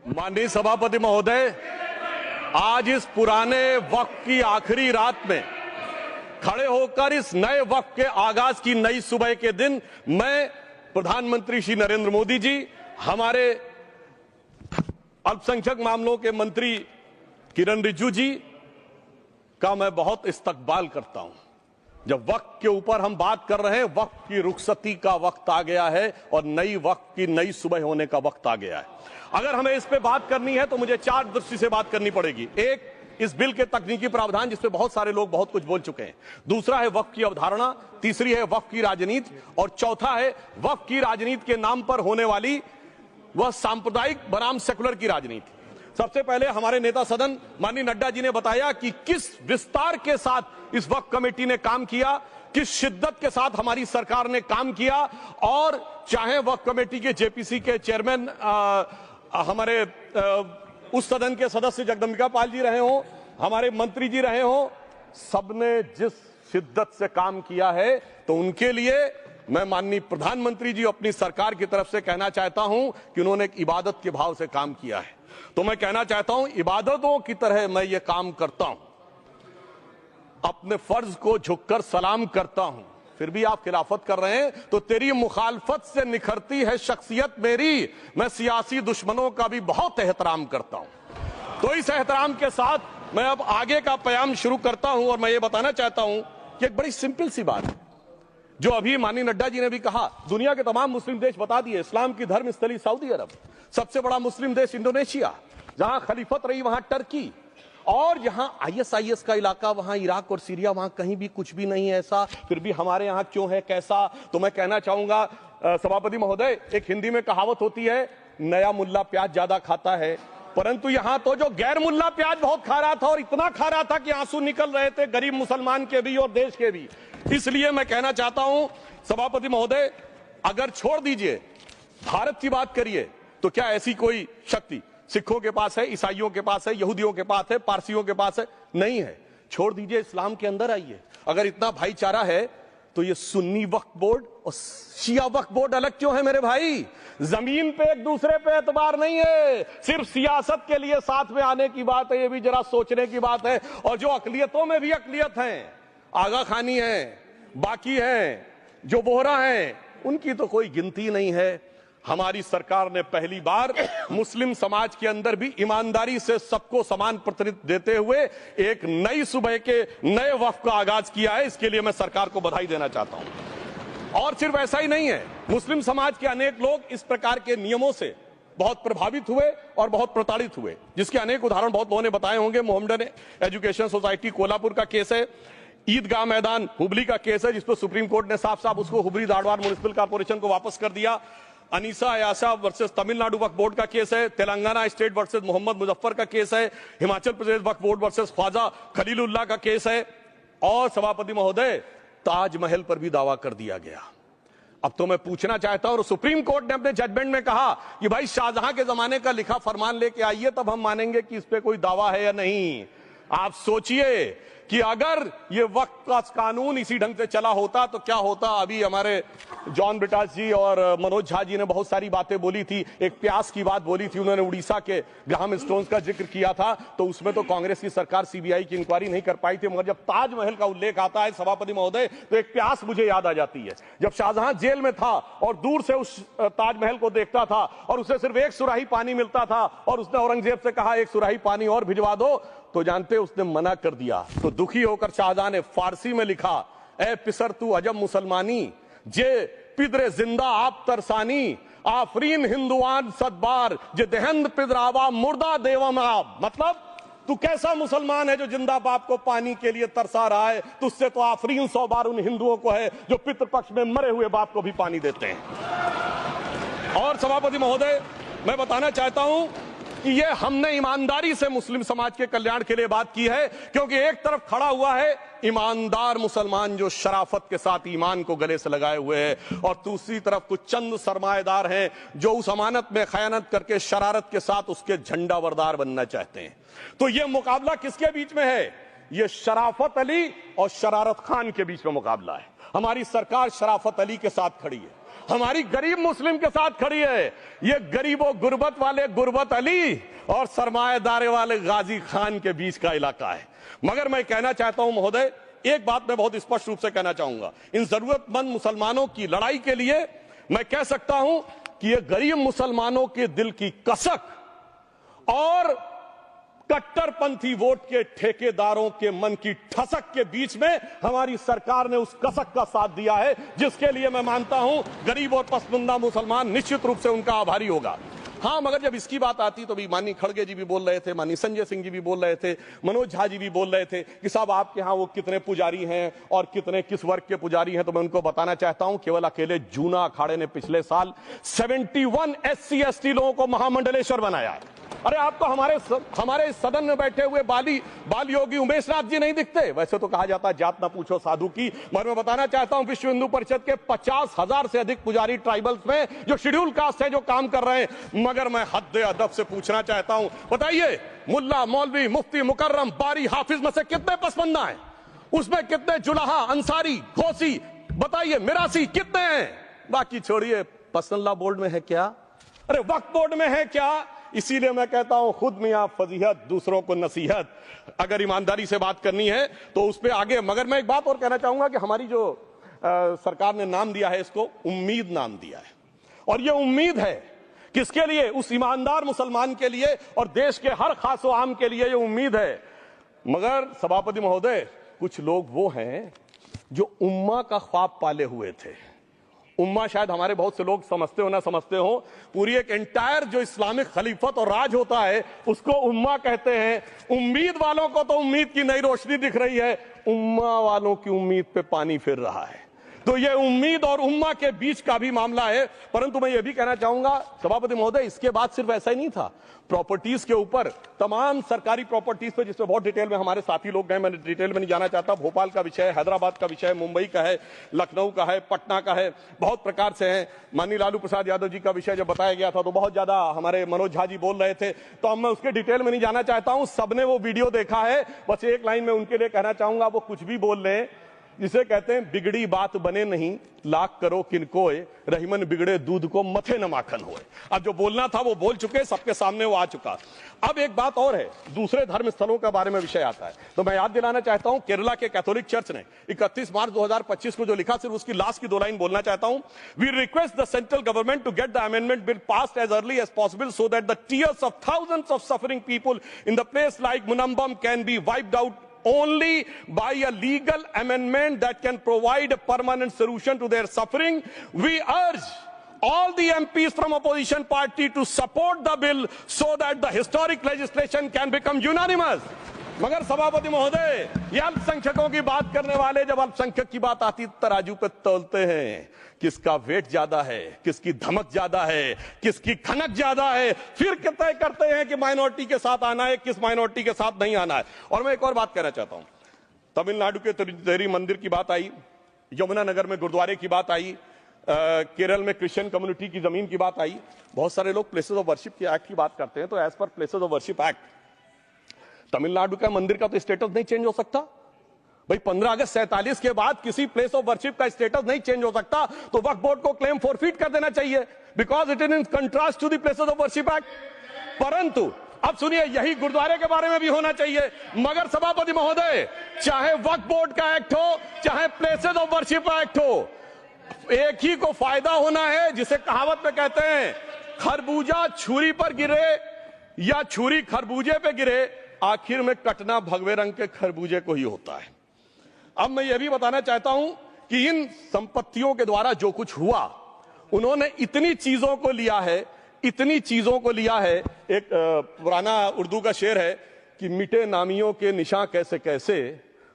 माननीय सभापति महोदय, आज इस पुराने वक्त की आखिरी रात में खड़े होकर इस नए वक्त के आगाज की नई सुबह के दिन मैं प्रधानमंत्री श्री नरेंद्र मोदी जी, हमारे अल्पसंख्यक मामलों के मंत्री किरण रिजिजू जी का मैं बहुत इस्तकबाल करता हूं। जब वक्त के ऊपर हम बात कर रहे हैं, वक्त की रुखसती का वक्त आ गया है और नई वक्त की नई सुबह होने का वक्त आ गया है। अगर हमें इस पे बात करनी है तो मुझे चार दृष्टि से बात करनी पड़ेगी। एक, इस बिल के तकनीकी प्रावधान जिस पे बहुत सारे लोग बहुत कुछ बोल चुके हैं। दूसरा है वक्त की अवधारणा, तीसरी है वक्त की राजनीति और चौथा है वक्त की राजनीति के नाम पर होने वाली वह सांप्रदायिक बनाम सेकुलर की राजनीति। सबसे पहले हमारे नेता सदन माननीय नड्डा जी ने बताया कि किस विस्तार के साथ इस वक्त कमेटी ने काम किया, किस शिद्दत के साथ हमारी सरकार ने काम किया। और चाहे वक्त कमेटी के जेपीसी के चेयरमैन हमारे उस सदन के सदस्य जगदम्बिका पाल जी रहे हो, हमारे मंत्री जी रहे हो, सबने जिस शिद्दत से काम किया है, तो उनके लिए मैं माननीय प्रधानमंत्री जी अपनी सरकार की तरफ से कहना चाहता हूं कि उन्होंने एक इबादत के भाव से काम किया है। तो मैं कहना चाहता हूं, इबादतों की तरह मैं ये काम करता हूं, अपने फर्ज को झुककर सलाम करता हूं। फिर भी आप खिलाफत कर रहे हैं तो तेरी मुखालफत से निखरती है शख्सियत मेरी। मैं सियासी दुश्मनों का भी बहुत एहतराम करता हूं। तो इस एहतराम के साथ मैं अब आगे का बयान शुरू करता हूं और मैं ये बताना चाहता हूं कि एक बड़ी सिंपल सी बात है जो अभी माननीय नड्डा जी ने भी कहा। दुनिया के तमाम मुस्लिम देश बता दिए, इस्लाम की धर्म स्थली सऊदी अरब, सबसे बड़ा मुस्लिम देश इंडोनेशिया, जहां खलीफत रही वहां टर्की, और जहां आईएसआईएस का इलाका वहां इराक और सीरिया, वहां कहीं भी कुछ भी नहीं है ऐसा। फिर भी हमारे यहां क्यों है, कैसा? तो मैं कहना चाहूंगा सभापति महोदय, एक हिंदी में कहावत होती है, नया मुल्ला प्याज ज्यादा खाता है, परंतु यहां तो जो गैर मुल्ला प्याज बहुत खा रहा था और इतना खा रहा था कि आंसू निकल रहे थे गरीब मुसलमान के भी और देश के भी। इसलिए मैं कहना चाहता हूं सभापति महोदय, अगर छोड़ दीजिए भारत की बात करिए तो क्या ऐसी कोई शक्ति सिखों के पास है, ईसाइयों के पास है, यहूदियों के पास है, पारसियों के पास है? नहीं है। छोड़ दीजिए, इस्लाम के अंदर आइए। अगर इतना भाईचारा है तो ये सुन्नी वक्फ बोर्ड और शिया वक्फ बोर्ड अलग क्यों है मेरे भाई? जमीन पे एक दूसरे पे एतबार नहीं है, सिर्फ सियासत के लिए साथ में आने की बात है। ये भी जरा सोचने की बात है। और जो अकलियतों में भी अकलियत है, आगा खानी है, बाकी है, जो बोहरा है, उनकी तो कोई गिनती नहीं है। हमारी सरकार ने पहली बार मुस्लिम समाज के अंदर भी ईमानदारी से सबको समान प्रतिनिधित्व देते हुए एक नई सुबह के नए वक्त का आगाज किया है। इसके लिए मैं सरकार को बधाई देना चाहता हूं। और सिर्फ ऐसा ही नहीं है, मुस्लिम समाज के अनेक लोग इस प्रकार के नियमों से बहुत प्रभावित हुए और बहुत प्रताड़ित हुए, जिसके अनेक उदाहरण बहुत लोगों ने बताए होंगे। मोहम्मडन एजुकेशन सोसाइटी कोल्हापुर का केस है, ईदगाह मैदान हुबली का केस है, जिसको सुप्रीम कोर्ट ने साफ साफ उसको हुबली धारवाड़ म्युनिसिपल कॉर्पोरेशन को वापस कर दिया। अनीसा अयासा वर्सेस तमिलनाडु वक्फ बोर्ड का केस है, तेलंगाना स्टेट वर्सेस मोहम्मद मुजफ्फर का केस है, हिमाचल प्रदेश वक्फ बोर्ड वर्सेस ख्वाजा खलीलुल्लाह का केस है, और सभापति महोदय ताजमहल पर भी दावा कर दिया गया। अब तो मैं पूछना चाहता हूं, और सुप्रीम कोर्ट ने अपने जजमेंट में कहा कि भाई शाहजहां के जमाने का लिखा फरमान लेके आइए, तब हम मानेंगे कि इस पे कोई दावा है या नहीं। आप सोचिए कि अगर ये वक्त का कानून इसी ढंग से चला होता तो क्या होता। अभी हमारे जॉन ब्रिटास जी और मनोज झा जी ने बहुत सारी बातें बोली थी। एक प्यास की बात बोली थी उन्होंने, उड़ीसा के ग्राहम स्टोन्स का जिक्र किया था, तो उसमें तो कांग्रेस की सरकार सीबीआई की इंक्वायरी नहीं कर पाई थी। मगर जब ताजमहल का उल्लेख आता है सभापति महोदय, तो एक प्यास मुझे याद आ जाती है। जब शाहजहां जेल में था और दूर से उस ताजमहल को देखता था और उसे सिर्फ एक सुराही पानी मिलता था और उसने औरंगजेब से कहा एक सुराही पानी और भिजवा दो, तो जानते उसने मना कर दिया। तो दुखी होकर शाहजहां ने फारसी में लिखा, ए पिसर तू अजब मुसलमानी, जे पिदरे जिंदा आप तरसानी, आफरीन हिंदुआन सदबार, जे देहंद पिदरावा मुर्दा देवम आप। मतलब तू कैसा मुसलमान है जो जिंदा बाप को पानी के लिए तरसा रहा है? तुझसे तो आफरीन 100 बार उन हिंदुओं को है जो पितृपक्ष में मरे हुए बाप को भी पानी देते हैं। और सभापति महोदय, मैं बताना चाहता हूं कि ये हमने ईमानदारी से मुस्लिम समाज के कल्याण के लिए बात की है, क्योंकि एक तरफ खड़ा हुआ है ईमानदार मुसलमान जो शराफत के साथ ईमान को गले से लगाए हुए हैं, और दूसरी तरफ कुछ चंद सरमाएदार हैं जो उस अमानत में खयानत करके शरारत के साथ उसके झंडा बरदार बनना चाहते हैं। तो ये मुकाबला किसके बीच में है? ये शराफत अली और शरारत खान के बीच में मुकाबला है। हमारी सरकार शराफत अली के साथ खड़ी है हमारी गरीब मुस्लिम के साथ खड़ी है। ये गरीबों गुर्बत वाले गुर्बत अली और सरमाएदार वाले गाजी खान के बीच का इलाका है। मगर मैं कहना चाहता हूं महोदय, एक बात मैं बहुत स्पष्ट रूप से कहना चाहूंगा, इन जरूरतमंद मुसलमानों की लड़ाई के लिए मैं कह सकता हूं कि ये गरीब मुसलमानों के दिल की कसक और कट्टरपंथी वोट के ठेकेदारों के मन की ठसक के बीच में हमारी सरकार ने उस कसक का साथ दिया है, जिसके लिए मैं मानता हूं गरीब और पसमानदा मुसलमान निश्चित रूप से उनका आभारी होगा। हां, मगर जब इसकी बात आती तो भी माननीय खड़गे जी भी बोल रहे थे, माननीय संजय सिंह जी भी बोल रहे थे, मनोज झा जी भी बोल रहे थे कि साहब आपके यहां वो कितने पुजारी हैं और कितने किस वर्ग के पुजारी हैं। तो मैं उनको बताना चाहता हूं, केवल अकेले जूना अखाड़े ने पिछले साल 71 SC ST लोगों को महामंडलेश्वर बनाया। अरे आपको हमारे सदन में बैठे हुए बाल योगी उमेश नाथ जी नहीं दिखते? वैसे तो कहा जाता है जात ना पूछो साधु की, मगर मैं बताना चाहता हूं विश्व हिंदू परिषद के 50,000 से अधिक पुजारी ट्राइबल्स में जो शेड्यूल कास्ट है जो काम कर रहे हैं। मगर मैं हद अदब से पूछना चाहता हूं, बताइए मुल्ला मौलवी मुफ्ती मुकर्रम बारी हाफिज में से कितने पसमंदा हैं? उसमें कितने जुलाहा अंसारी घोसी बताइए मिरासी कितने हैं? बाकी छोड़िए, पसंदला बोर्ड में है क्या? अरे वक्फ बोर्ड में है क्या? इसीलिए मैं कहता हूं खुद मियां फजीहत दूसरों को नसीहत। अगर ईमानदारी से बात करनी है तो उस पर आगे। मगर मैं एक बात और कहना चाहूंगा कि हमारी जो सरकार ने नाम दिया है, इसको उम्मीद नाम दिया है। और ये उम्मीद है किसके लिए? उस ईमानदार मुसलमान के लिए और देश के हर खास व आम के लिए ये उम्मीद है। मगर सभापति महोदय, कुछ लोग वो हैं जो उम्मा का ख्वाब पाले हुए थे। उम्मा शायद हमारे बहुत से लोग समझते हो ना समझते हो, पूरी एक एंटायर जो इस्लामिक खलीफत और राज होता है उसको उम्मा कहते हैं। उम्मीद वालों को तो उम्मीद की नई रोशनी दिख रही है, उम्मा वालों की उम्मीद पे पानी फिर रहा है। तो ये उम्मीद और उम्मा के बीच का भी मामला है। परंतु मैं ये भी कहना चाहूंगा सभापति महोदय, इसके बाद सिर्फ ऐसा ही नहीं था। प्रॉपर्टीज के ऊपर, तमाम सरकारी प्रॉपर्टीज पे, जिसमें बहुत डिटेल में हमारे साथी लोग गए, मैं डिटेल में नहीं जाना चाहता। भोपाल का विषय है, हैदराबाद का विषय है, मुंबई का है, लखनऊ का है, पटना का है, बहुत प्रकार से है। माननीय लालू प्रसाद यादव जी का विषय जब बताया गया था तो बहुत ज्यादा हमारे मनोज झा जी बोल रहे थे, तो अब मैं उसके डिटेल में नहीं जाना चाहता हूं। सबने वो वीडियो देखा है। बस एक लाइन में उनके लिए कहना चाहूंगा, वो कुछ भी बोल रहे हैं, जिसे कहते हैं बिगड़ी बात बने नहीं, लाख करो किनकोए, रहीमन बिगड़े दूध को मथे न माखन होए। अब जो बोलना था वो बोल चुके, सबके सामने वो आ चुका। अब एक बात और है, दूसरे धर्म स्थलों के बारे में विषय आता है, तो मैं याद दिलाना चाहता हूं केरला के कैथोलिक चर्च ने 31 मार्च 2025 को जो लिखा, सिर्फ उसकी लास्ट की 2 लाइन बोलना चाहता हूं। We request the central government to get the amendment bill passed as early as possible so that the tears of thousands of suffering people in the place like Munambam can be wiped out only by a legal amendment that can provide a permanent solution to their suffering. We urge all the MPs from opposition party to support the bill so that the historic legislation can become unanimous. मगर सभापति महोदय, ये अल्पसंख्यकों की बात करने वाले जब अल्पसंख्यक की बात आती तराजू पे तोलते हैं, किसका वेट ज्यादा है, किसकी धमक ज्यादा है, किसकी खनक ज्यादा है, फिर तय करते हैं कि माइनॉरिटी के साथ आना है, किस माइनॉरिटी के साथ नहीं आना है। और मैं एक और बात कहना चाहता हूं, तमिलनाडु के तिरुचेरी मंदिर की बात आई, यमुनानगर में गुरुद्वारे की बात आई, केरल में क्रिश्चियन कम्युनिटी की जमीन की बात आई। बहुत सारे लोग प्लेसेस ऑफ वर्शिप के एक्ट की बात करते हैं, तो as per places of worship act Tamil Nadu का मंदिर का तो स्टेटस नहीं चेंज हो सकता भाई। 15 अगस्त 47 के बाद किसी प्लेस ऑफ वर्शिप का स्टेटस नहीं चेंज हो सकता, तो वक्फ बोर्ड को क्लेम फॉरफिट कर देना चाहिए, because it is in contrast to the places of worship act. परंतु अब सुनिए, यही गुरुद्वारे के बारे में भी होना चाहिए। मगर सभापति महोदय, चाहे वक्फ बोर्ड का एक्ट हो, चाहे प्लेसेस ऑफ वर्शिप एक्ट हो, एक ही को फायदा होना है, जिसे कहावत में कहते हैं खरबूजा छुरी पर गिरे या छुरी खरबूजे पे गिरे, आखिर में कटना भगवे रंग के खरबूजे को ही होता है। अब मैं यह भी बताना चाहता हूं कि इन संपत्तियों के द्वारा जो कुछ हुआ, उन्होंने इतनी चीजों को लिया है, इतनी चीजों को लिया है। एक पुराना उर्दू का शेर है कि मिटे नामियों के निशान कैसे कैसे,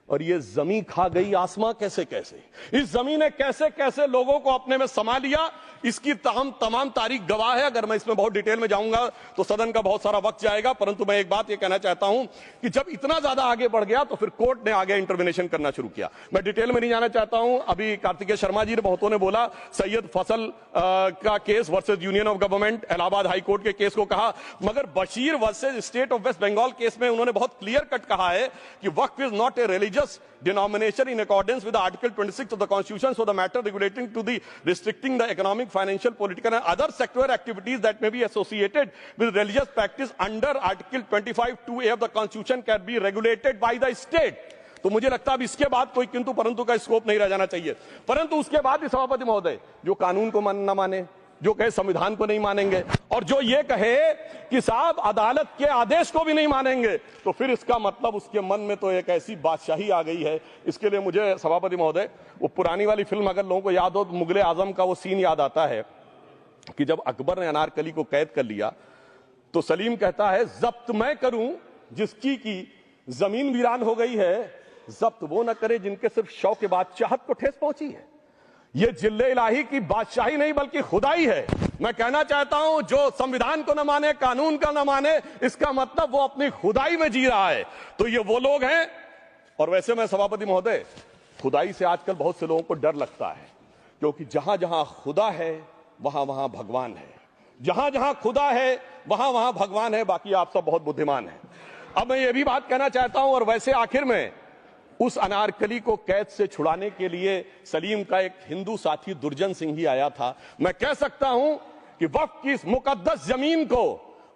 और ये जमीन खा गई आसमां कैसे कैसे। इस जमीन ने कैसे कैसे लोगों को अपने में समा लिया इसकी तमाम तारीख गवाह है। अगर मैं इसमें बहुत डिटेल में जाऊंगा तो सदन का बहुत सारा वक्त जाएगा, परंतु मैं एक बात यह कहना चाहता हूं कि जब इतना ज्यादा आगे बढ़ गया तो फिर कोर्ट ने आगे इंटरवेंशन करना शुरू किया। मैं डिटेल में नहीं जाना चाहता हूं। अभी कार्तिकेय शर्मा जी ने बहुतों ने बोला सैयद फैसल का case versus union of government, Allahabad high court के केस को कहा, मगर Bashir versus state of West Bengal case में उन्होंने बहुत क्लियर कट कहा है कि waqf is not a religious denomination in accordance with the Article 26 of the Constitution, so the matter relating to the restricting the economic, financial, political and other sector activities that may be associated with religious practice under Article 25(2)(a) of the Constitution can be regulated by the state. तो मुझे लगता है अब इसके बाद कोई किंतु परंतु का स्कोप नहीं रह जाना चाहिए। परंतु उसके बाद भी सभापति महोदय जो कानून को न माने, जो कहे संविधान को नहीं मानेंगे और जो ये कहे कि साहब अदालत के आदेश को भी नहीं मानेंगे, तो फिर इसका मतलब उसके मन में तो एक ऐसी बादशाही आ गई है। इसके लिए मुझे सभापति महोदय वो पुरानी वाली फिल्म अगर लोगों को याद हो तो मुगले आजम का वो सीन याद आता है कि जब अकबर ने अनारकली को कैद कर लिया तो सलीम कहता है जब्त मैं करूं जिसकी की जमीन वीरान हो गई है, जब्त वो न करे जिनके सिर्फ शौक के बाद चाहत को ठेस पहुंची है। ये जिल्ले इलाही की बादशाही नहीं बल्कि खुदाई है। मैं कहना चाहता हूं जो संविधान को न माने, कानून का न माने, इसका मतलब वो अपनी खुदाई में जी रहा है। तो ये वो लोग हैं। और वैसे मैं सभापति महोदय खुदाई से आजकल बहुत से लोगों को डर लगता है, क्योंकि जहां जहां खुदा है वहां वहां भगवान है, जहां जहां खुदा है वहां वहां भगवान है। बाकी आप सब बहुत बुद्धिमान हैं। अब मैं ये भी बात कहना चाहता हूं, और वैसे आखिर में उस अनारकली को कैद से छुड़ाने के लिए सलीम का एक हिंदू साथी दुर्जन सिंह ही आया था। मैं कह सकता हूं कि वक्फ की इस मुकद्दस जमीन को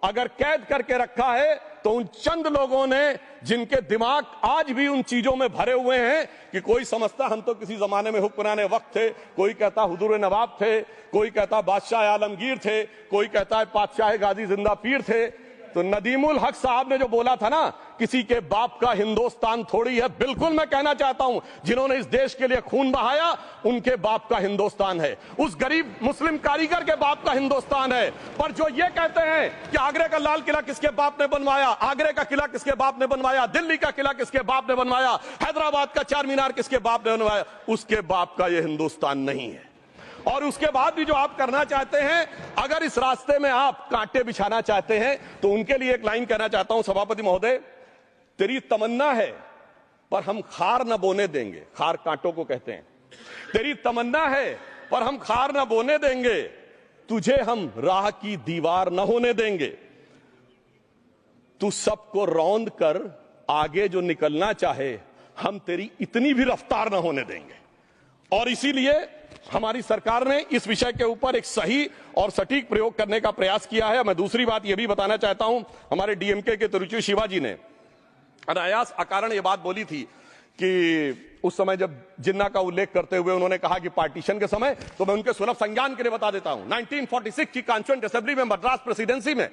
अगर कैद करके रखा है तो उन चंद लोगों ने जिनके दिमाग आज भी उन चीजों में भरे हुए हैं कि कोई समझता हम तो किसी जमाने में हुक्मरान वक्त थे, कोई कहता हुजूर नवाब थे, कोई कहता बादशाह आलमगीर थे, कोई कहता है पातशाह गाजी जिंदा पीर थे। तो नदीमुल हक साहब ने जो बोला था ना, किसी के बाप का हिंदुस्तान थोड़ी है, बिल्कुल मैं कहना चाहता हूं जिन्होंने इस देश के लिए खून बहाया उनके बाप का हिंदुस्तान है, उस गरीब मुस्लिम कारीगर के बाप का हिंदुस्तान है। पर जो ये कहते हैं कि आगरे का लाल किला किसके बाप ने बनवाया, आगरे का किला किसके बाप ने बनवाया, दिल्ली का किला किसके बाप ने बनवाया, हैदराबाद का चार मीनार किसके बाप ने बनवाया, उसके बाप का यह हिंदुस्तान नहीं है। और उसके बाद भी जो आप करना चाहते हैं, अगर इस रास्ते में आप कांटे बिछाना चाहते हैं, तो उनके लिए एक लाइन कहना चाहता हूं सभापति महोदय, तेरी तमन्ना है पर हम खार न बोने देंगे, खार कांटों को कहते हैं, तेरी तमन्ना है पर हम खार न बोने देंगे, तुझे हम राह की दीवार न होने देंगे, तू सबको रौंद कर आगे जो निकलना चाहे हम तेरी इतनी भी रफ्तार न होने देंगे। और इसीलिए हमारी सरकार ने इस विषय के ऊपर एक सही और सटीक प्रयोग करने का प्रयास किया है। मैं दूसरी बात यह भी बताना चाहता हूं, हमारे डीएमके के तिरुचि शिवाजी ने अनायास अकारण यह बात बोली थी कि उस समय जब जिन्ना का उल्लेख करते हुए उन्होंने कहा कि पार्टीशन के समय, तो मैं उनके सुलभ संज्ञान के लिए बता देता हूं, 1946 की कॉन्स्टिट्यूएंट असेंबली में मद्रास प्रेसिडेंसी में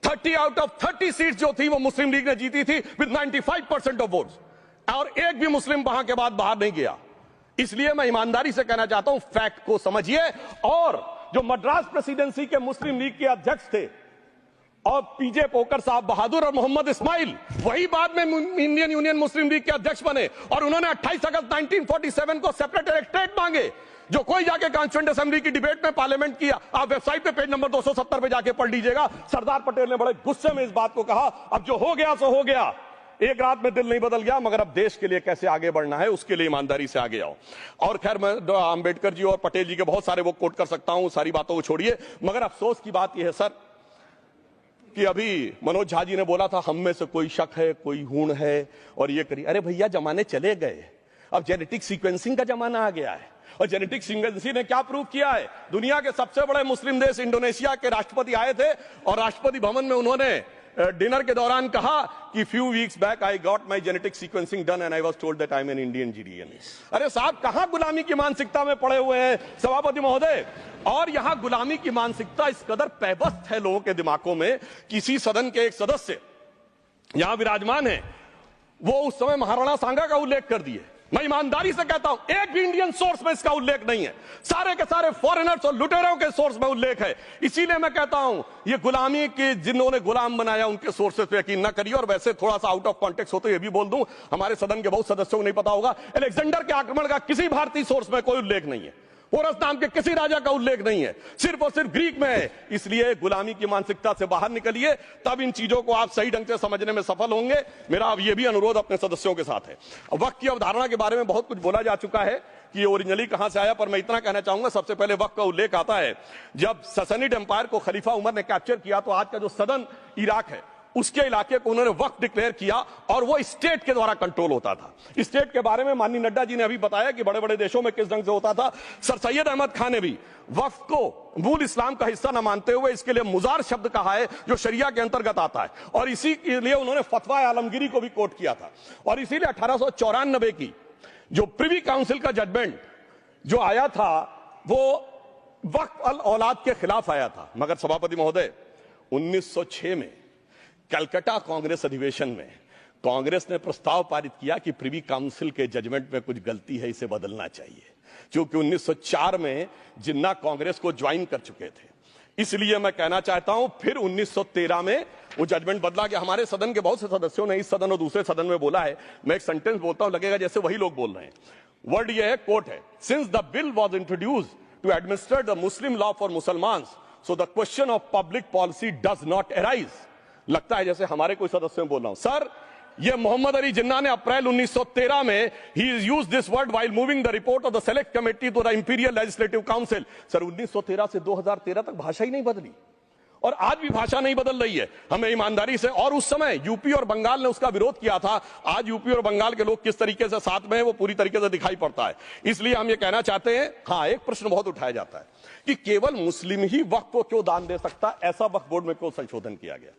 30 आउट ऑफ 30 सीट जो थी वो मुस्लिम लीग ने जीती थी विद 95% ऑफ वोट्स, और एक भी मुस्लिम वहां के बाद बाहर नहीं गया। इसलिए मैं ईमानदारी से कहना चाहता हूं फैक्ट को समझिए। और जो मद्रास प्रेसिडेंसी के मुस्लिम लीग के अध्यक्ष थे और पीजे पोकर साहब बहादुर और मोहम्मद इस्माइल, वही बाद में इंडियन यूनियन मुस्लिम लीग के अध्यक्ष बने, और उन्होंने 28 अगस्त 1947 को सेपरेट इलेक्टोरेट मांगे। जो कोई जाके कॉन्स्टिट्यूएंट असेंबली की डिबेट में पार्लियामेंट किया, आप वेबसाइट पे पेज नंबर 270 पे जाके पढ़ लीजिएगा, सरदार पटेल ने बड़े गुस्से में इस बात को कहा, अब जो हो गया सो हो गया, एक रात में दिल नहीं बदल गया, मगर अब देश के लिए कैसे आगे बढ़ना है उसके लिए ईमानदारी से आगे आओ। और खैर मैं अंबेडकर जी और पटेल जी के बहुत सारे वो कोट कर सकता हूं, सारी बातों को छोड़िए, मगर अफसोस की बात यह है सर कि अभी मनोज झा जी ने बोला था हम में से कोई शक है, कोई हूण है और ये करिए। अरे भैया जमाने चले गए, अब जेनेटिक सीक्वेंसिंग का जमाना आ गया है। और जेनेटिक सीक्वेंसिंग ने क्या प्रूव किया है, दुनिया के सबसे बड़े मुस्लिम देश इंडोनेशिया के राष्ट्रपति आए थे और राष्ट्रपति भवन में उन्होंने डिनर के दौरान कहा कि few weeks back I got my genetic sequencing done and I was told that I am an Indian GDN. अरे साहब कहां गुलामी की मानसिकता में पड़े हुए हैं सभापति महोदय। और यहां गुलामी की मानसिकता इस कदर पैबस्त है लोगों के दिमागों में। किसी सदन के एक सदस्य यहां विराजमान है, वो उस समय महाराणा सांगा का उल्लेख कर दिए। मैं ईमानदारी से कहता हूं एक भी इंडियन सोर्स में इसका उल्लेख नहीं है, सारे के सारे फॉरेनर्स और लुटेरों के सोर्स में उल्लेख है। इसीलिए मैं कहता हूं ये गुलामी के जिन्होंने गुलाम बनाया उनके सोर्सेस पे यकीन ना करिए। और वैसे थोड़ा सा आउट ऑफ कॉन्टेक्स्ट हो तो ये भी बोल दूं, हमारे सदन के बहुत सदस्यों को नहीं पता होगा, अलेक्जेंडर के आक्रमण का किसी भारतीय सोर्स में कोई उल्लेख नहीं है। पोरस नाम के किसी राजा का उल्लेख नहीं है, सिर्फ और सिर्फ ग्रीक में है। इसलिए गुलामी की मानसिकता से बाहर निकलिए, तब इन चीजों को आप सही ढंग से समझने में सफल होंगे। मेरा अब यह भी अनुरोध अपने सदस्यों के साथ है। वक्त की अवधारणा के बारे में बहुत कुछ बोला जा चुका है कि ये ओरिजिनली कहां से आया, पर मैं इतना कहना चाहूंगा, सबसे पहले वक्त का उल्लेख आता है जब ससनिड एम्पायर को खलीफा उमर ने कैप्चर किया, तो आज का जो सदर्न इराक है उसके इलाके को उन्होंने वक्त डिक्लेयर किया और वो स्टेट के द्वारा कंट्रोल होता था। स्टेट के बारे में माननीय नड्डा जी ने अभी बताया कि बड़े बड़े देशों में किस ढंग से होता था। सर सैयद अहमद खान ने भी वक्फ को मूल इस्लाम का हिस्सा न मानते हुए इसके लिए मुजार शब्द कहा है जो शरिया के अंतर्गत आता है, और इसी के लिए उन्होंने फतवा आलमगीरी को भी कोट किया था। और इसीलिए 1894 की जो प्रिवी काउंसिल का जजमेंट जो आया था वो वक्फ अल औलाद के खिलाफ आया था। मगर सभापति महोदय, 1906 में कलकत्ता कांग्रेस अधिवेशन में कांग्रेस ने प्रस्ताव पारित किया कि प्रिवी काउंसिल के जजमेंट में कुछ गलती है, इसे बदलना चाहिए। क्योंकि 1904 में जिन्ना कांग्रेस को ज्वाइन कर चुके थे, इसलिए मैं कहना चाहता हूं फिर 1913 में वो जजमेंट बदला गया। हमारे सदन के बहुत से सदस्यों ने इस सदन और दूसरे सदन में बोला है, मैं एक सेंटेंस बोलता हूं, लगेगा जैसे वही लोग बोल रहे हैं। वर्ड ये है, कोट है, since the bill was introduced to administer the Muslim law for Musalman, so the question of public policy does not arise. लगता है जैसे हमारे कोई सदस्यों में बोल रहा हूं। सर, ये मोहम्मद अली जिन्ना ने अप्रैल 1913 में ही used this word while moving the report of the select committee to the imperial legislative council. Sir, 1913 से 2013 तक भाषा ही नहीं बदली, और आज भी भाषा नहीं बदल रही है। हमें ईमानदारी से, और उस समय यूपी और बंगाल ने उसका विरोध किया था, आज यूपी और बंगाल के लोग किस तरीके से साथ में है वो पूरी तरीके से दिखाई पड़ता है। इसलिए हम ये कहना चाहते हैं, हाँ, एक प्रश्न बहुत उठाया जाता है कि केवल मुस्लिम ही वक्फ को क्यों दान दे सकता, ऐसा वक्फ बोर्ड में क्यों संशोधन किया गया।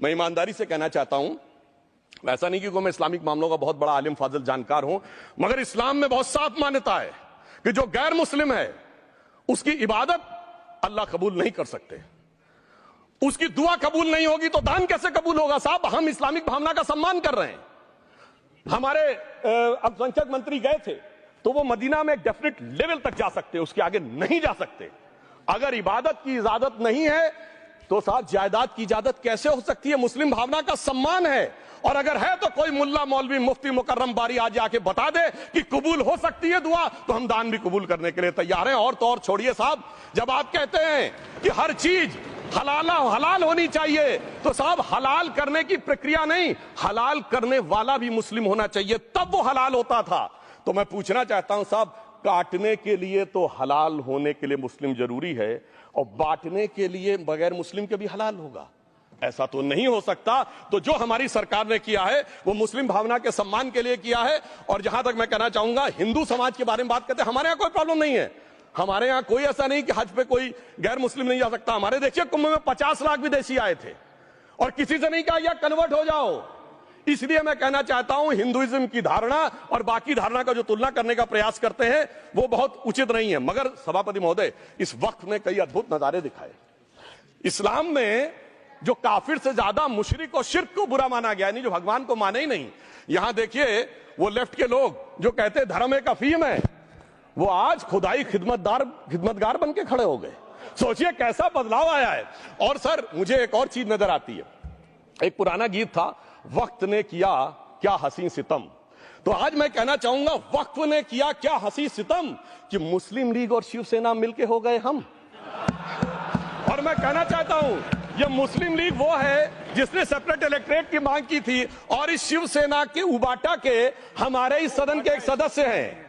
मैं ईमानदारी से कहना चाहता हूं, ऐसा नहीं कि मैं इस्लामिक मामलों का बहुत बड़ा आलिम फाजिल जानकार हूं, मगर इस्लाम में बहुत साफ मान्यता है कि जो गैर मुस्लिम है उसकी इबादत अल्लाह कबूल नहीं कर सकते, उसकी दुआ कबूल नहीं होगी तो दान कैसे कबूल होगा। साहब, हम इस्लामिक भावना का सम्मान कर रहे हैं। हमारे अल्पसंख्यक मंत्री गए थे तो वो मदीना में डेफिनेट लेवल तक जा सकते, उसके आगे नहीं जा सकते। अगर इबादत की इजाजत नहीं है तो साहब जायदाद की इजाजत कैसे हो सकती है। मुस्लिम भावना का सम्मान है, और अगर है तो कोई मुल्ला मौलवी मुफ्ती मुकर्रम बारी आज आके बता दे कि कबूल हो सकती है दुआ, तो हम दान भी कबूल करने के लिए तैयार हैं। और तो और छोड़िए साहब, जब आप कहते हैं कि हर चीज हलाल होनी चाहिए, तो साहब हलाल करने की प्रक्रिया नहीं, हलाल करने वाला भी मुस्लिम होना चाहिए, तब वो हलाल होता था। तो मैं पूछना चाहता हूं साहब, काटने के लिए तो हलाल होने के लिए मुस्लिम जरूरी है, और बांटने के लिए बगैर मुस्लिम के भी हलाल होगा, ऐसा तो नहीं हो सकता। तो जो हमारी सरकार ने किया है वो मुस्लिम भावना के सम्मान के लिए किया है। और जहां तक मैं कहना चाहूंगा, हिंदू समाज के बारे में बात करते हैं, हमारे यहां कोई प्रॉब्लम नहीं है। हमारे यहां कोई ऐसा नहीं कि हज पे कोई गैर मुस्लिम नहीं जा सकता। हमारे देखिए कुंभ में 50 लाख विदेशी आए थे और किसी से नहीं कहा या कन्वर्ट हो जाओ। इसलिए मैं कहना चाहता हूं, हिंदुइज्म की धारणा और बाकी धारणा का जो तुलना करने का प्रयास करते हैं वो बहुत उचित नहीं है। मगर सभापति महोदय, इस वक्त ने कई अद्भुत नजारे दिखाए। इस्लाम में जो काफिर से ज्यादा मुशरिक और शिर्क को बुरा माना गया, नहीं जो भगवान को माने ही नहीं। यहां देखिए वो लेफ्ट के लोग जो कहते हैं धर्म एक अफीम है, वो आज खुदाई खिदमतगार बन के खड़े हो गए। सोचिए कैसा बदलाव आया है। और सर, मुझे एक और चीज नजर आती है। एक पुराना गीत था, वक्त ने किया क्या हसी सितम। तो आज मैं कहना चाहूंगा, वक्त ने किया क्या हसी सितम कि मुस्लिम लीग और शिवसेना मिलके हो गए हम। और मैं कहना चाहता हूं, ये मुस्लिम लीग वो है जिसने सेपरेट इलेक्टोरेट की मांग की थी, और इस शिवसेना के उबाटा के हमारे इस सदन के एक सदस्य हैं।